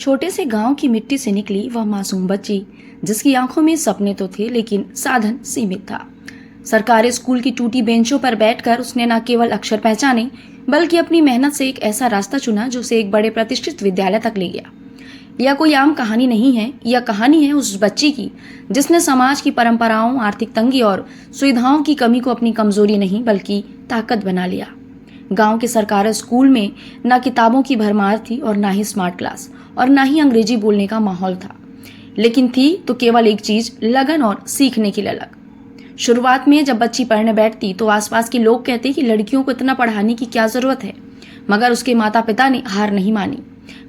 छोटे से गांव की मिट्टी से निकली वह मासूम बच्ची, जिसकी आंखों में सपने तो थे लेकिन साधन सीमित था। सरकारी स्कूल की टूटी बेंचों पर बैठकर उसने न केवल अक्षर पहचाने बल्कि अपनी मेहनत से एक ऐसा रास्ता चुना जो उसे एक बड़े प्रतिष्ठित विद्यालय तक ले गया। यह कोई आम कहानी नहीं है, यह कहानी है उस बच्ची की जिसने समाज की परंपराओं, आर्थिक तंगी और सुविधाओं की कमी को अपनी कमजोरी नहीं बल्कि ताकत बना लिया। गांव के सरकारी स्कूल में न किताबों की भरमार थी और ना ही स्मार्ट क्लास और ना ही अंग्रेजी बोलने का माहौल था, लेकिन थी तो केवल एक चीज, लगन और सीखने की ललक। शुरुआत में जब बच्ची पढ़ने बैठती तो आसपास के लोग कहते कि लड़कियों को इतना पढ़ाने की क्या जरूरत है, मगर उसके माता पिता ने हार नहीं मानी।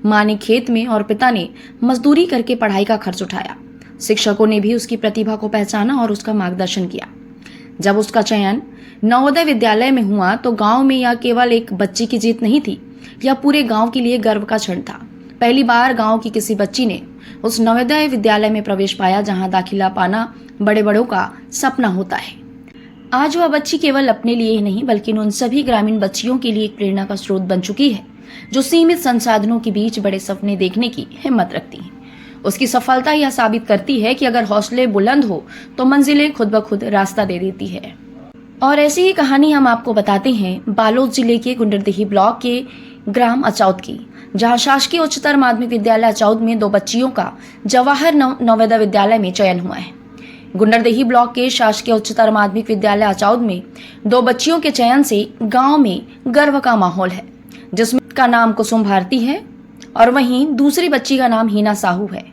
माँ ने खेत में और पिता ने मजदूरी करके पढ़ाई का खर्च उठाया। शिक्षकों ने भी उसकी प्रतिभा को पहचाना और उसका मार्गदर्शन किया। जब उसका चयन नवोदय विद्यालय में हुआ तो गांव में यह केवल एक बच्ची की जीत नहीं थी, यह पूरे गांव के लिए गर्व का क्षण था। पहली बार गांव की किसी बच्ची ने उस नवोदय विद्यालय में प्रवेश पाया जहां दाखिला पाना बड़े बड़ों का सपना होता है। आज वह बच्ची केवल अपने लिए ही नहीं बल्कि उन सभी ग्रामीण बच्चियों के लिए एक प्रेरणा का स्रोत बन चुकी है जो सीमित संसाधनों के बीच बड़े सपने देखने की हिम्मत रखती हैं। उसकी सफलता यह साबित करती है कि अगर हौसले बुलंद हो तो मंजिलें खुद ब खुद रास्ता दे देती है। और ऐसी ही कहानी हम आपको बताते हैं बालोद जिले के गुंडरदेही ब्लॉक के ग्राम अचौद की, जहां शासकीय उच्चतर माध्यमिक विद्यालय अचौद में 2 बच्चियों का जवाहर नवोदय विद्यालय में चयन हुआ है। गुंडरदेही ब्लॉक के शासकीय उच्चतर माध्यमिक विद्यालय अचौद में 2 बच्चियों के चयन से गांव में गर्व का माहौल है, जिसमें का नाम कुसुम भारती है और वहीं दूसरी बच्ची का नाम हीना साहू है।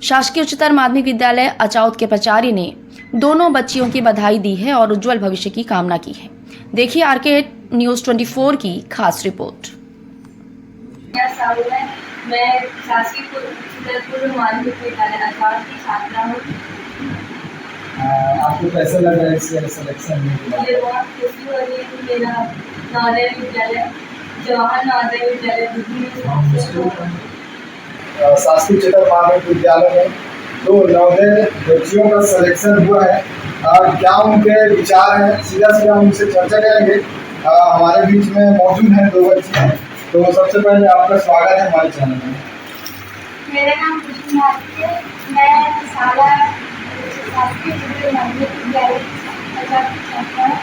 शासकीय उच्चतर माध्यमिक विद्यालय अचौद के प्राचार्य ने दोनों बच्चियों की बधाई दी है और उज्जवल भविष्य की कामना की है। देखिए आरके न्यूज़ 24 की खास रिपोर्ट। मैं शासकीय उच्चतर माध्यमिक विद्यालय अचौद की छात्रा हूँ। आपको कैसा लग रहा है इस सिलेक्शन में? मुझे बहुत खुशी हो रही है कि मेरा नवोदय विद्यालय जवाहर नवोदय विद्यालय शासकीय उच्चतर माध्यमिक विद्यालय में 2 नवोदय बच्चियों का सिलेक्शन हुआ है। क्या उनके विचार हैं, सीधा उनसे चर्चा करेंगे। हमारे बीच में मौजूद हैं 2 बच्चियाँ। तो सबसे पहले आपका स्वागत है हमारे चैनल में। मेरा नाम कुसुम भारती है। मैं शासकीय उच्चतर माध्यमिक विद्यालय अचौद की छात्रा हूँ।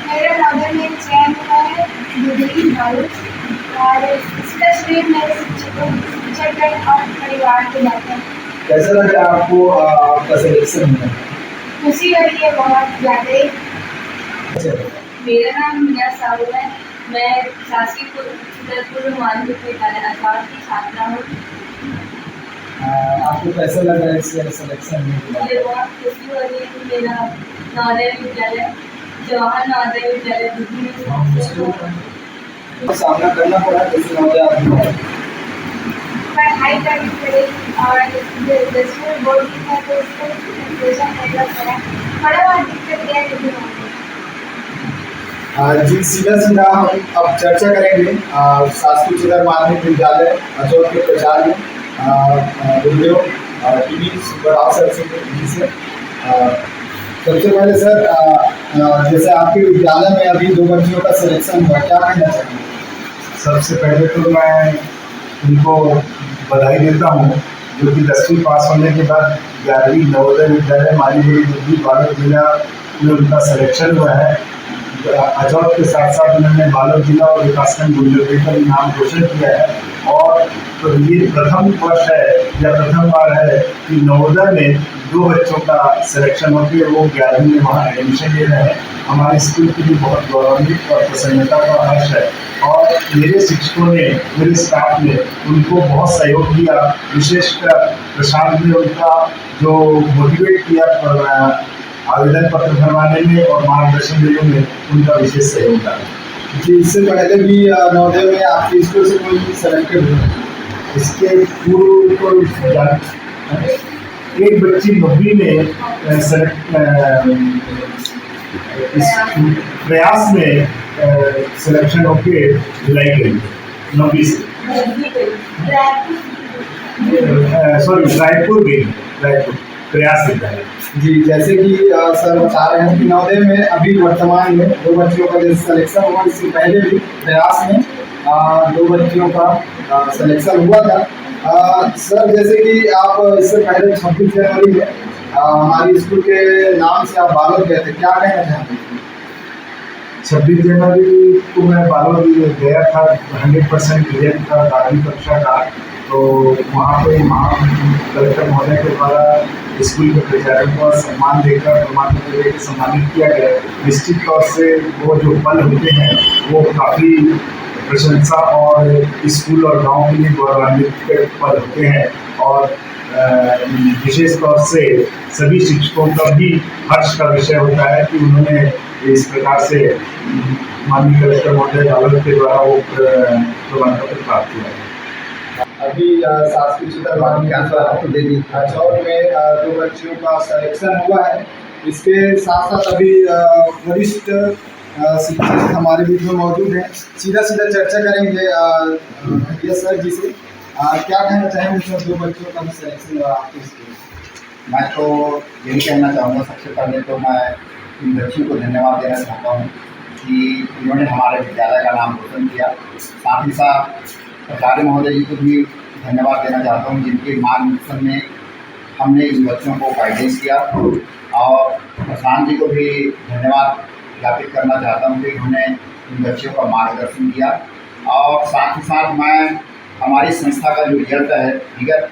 मेरा नवोदय में चयन हुआ है गुंडरदेही बालोद और इसका श्रेय मेरे शिक्षक और परिवार को जाता है। कैसा लग रहा है आपको आपका सिलेक्शन में? खुशी हो रही है बहुत ज़्यादा। मेरा नाम हीना साहू है। मैं शासकीय उच्चतर माध्यमिक विद्यालय अचौद की छात्रा हूँ। आपको कैसा लग रहा है इस सिलेक्शन में? मुझे बहुत खुशी हो रही है कि मेरा नवोदय विद्यालय जवाहर नवोदय विद्यालय सामना करना पड़ा जैसे नवोदय पढ़ाई करनी पड़ी और 10वीं बोर्ड की था तो उसको प्रिपरेशन करना पड़ा। थोड़ा बहुत दिक्कत दिया लेकिन जी सीधा हम अब चर्चा करेंगे शासकीय उच्चतर माध्यमिक विद्यालय अचौद के प्राचार्य गुरुदेव टीवी सुब्बराव सर से। सबसे पहले सर, जैसे आपके विद्यालय में अभी 2 बच्चियों का सिलेक्शन हुआ, क्या कहना चाहेंगे? सबसे पहले तो मैं उनको बधाई देता हूँ जो कि 10वीं पास होने के बाद 11वीं नवोदय विद्यालय मालीगुड़ी बालोद जिला में उनका सिलेक्शन हुआ है। अचौद के साथ साथ उन्होंने बालोद जिला और विकासखंड गुंडरदेही का नाम रोशन किया है। और तो ये प्रथम वर्ष है या प्रथम बार है कि नवोदय में 2 बच्चों का सिलेक्शन होकर वो 11वीं में वहाँ एडमिशन ले रहे हैं। हमारे स्कूल के लिए बहुत गौरवान्वित और प्रसन्नता का हर्ष है। और मेरे शिक्षकों ने, मेरे स्टाफ ने उनको बहुत सहयोग दिया, विशेषकर प्रशांत ने उनका जो मोटिवेट किया आवेदन पत्र भरवाने में और मार्गदर्शन देने में उनका विशेष सहयोग था। जी, इससे पहले भी नवोदय में आपके स्कूल से कोई सेलेक्टेड हुआ? इसके पूर्व को एक बच्ची 9वीं में इस प्रयास में सिलेक्शन होके लाई गई 9वीं से, सॉरी रायपुर गई, रायपुर प्रयास से है। जी, जैसे कि सर बता रहे हैं कि नवोदय में अभी वर्तमान में 2 बच्चियों का जैसे सिलेक्शन हुआ, इससे पहले भी प्रयास में दो बच्चियों का सिलेक्शन हुआ था। सर, जैसे कि आप इससे पहले 26 जनवरी में हमारी स्कूल के नाम से आप बालोद गए थे, क्या कहना चाहेंगे? 26 जनवरी को मैं बालोद गया था, 100% रिजल्ट था 12वीं कक्षा का। तो वहाँ पे कलेक्टर महोदय के द्वारा स्कूल के प्राचार्यों को सम्मान देकर प्रमाण पत्र देकर सम्मानित किया गया। निश्चित तौर से वो जो पल होते हैं वो काफ़ी प्रशंसा और स्कूल और गांव के लिए गौरवान्वित पल होते हैं। और विशेष तौर से सभी शिक्षकों का भी हर्ष का विषय होता है कि उन्होंने इस प्रकार से माननीय कलेक्टर महोदय बालोद के द्वारा वो प्रमाण पत्र प्राप्त किया है। अभी शासकीय उच्चतर माध्यमिक अचौर में दो बच्चियों का सिलेक्शन हुआ है। इसके साथ साथ अभी वरिष्ठ शिक्षक हमारे बीच में मौजूद हैं। सीधा चर्चा करेंगे भैया सर जी से। क्या कहना चाहेंगे सर, दो बच्चों का सिलेक्शन हुआ आपके स्कूल? मैं तो यही कहना चाहूँगा, सबसे पहले तो मैं इन बच्चों को धन्यवाद देना चाहता हूँ कि इन्होंने हमारे विद्यालय का नाम रोशन किया। साथ ही साथ प्राचार्य महोदय जी को भी धन्यवाद देना चाहता हूँ, जिनके मार्गदर्शन में हमने इन बच्चों को गाइडेंस किया। और प्रशांत जी को भी धन्यवाद ज्ञापित करना चाहता हूँ कि उन्होंने इन बच्चों का मार्गदर्शन किया। और साथ ही साथ मैं हमारी संस्था का जो रिजल्ट है विगत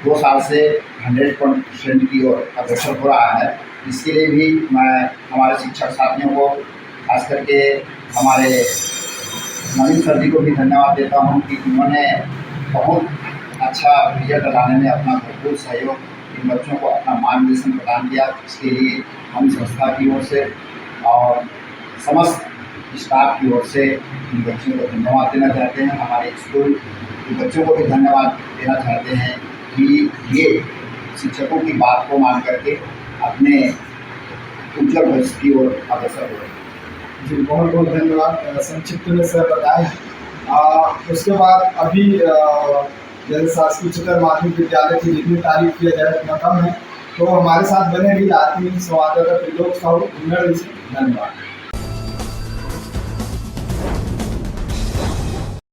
2 साल से 100% की ओर अग्रसर हो रहा है, इसके लिए भी मैं हमारे शिक्षक साथियों को, खास करके हमारे नवीन सर जी को भी धन्यवाद देता हूँ कि उन्होंने बहुत अच्छा रिजल्ट लाने में अपना भरपूर सहयोग इन बच्चों को अपना मार्गदर्शन प्रदान किया। इसके लिए हम संस्था की ओर से और समस्त स्टाफ की ओर से इन बच्चों को धन्यवाद देना चाहते हैं। हमारे स्कूल के बच्चों को भी धन्यवाद देना चाहते हैं कि ये शिक्षकों की बात को मान करके अपने उज्जवल भविष्य की ओर अग्रसर हो रहे हैं। जी, बहुत बहुत धन्यवाद। संक्षिप्त में सर बताएं। उसके बाद अभी जैसे शासकीय उच्चतर माध्यमिक विद्यालय की जितनी तारीफ किया जाए उतना कम है, तो हमारे साथ बने भी आत्मीय संवाददाता त्रिलोक साहू। धन्यवाद।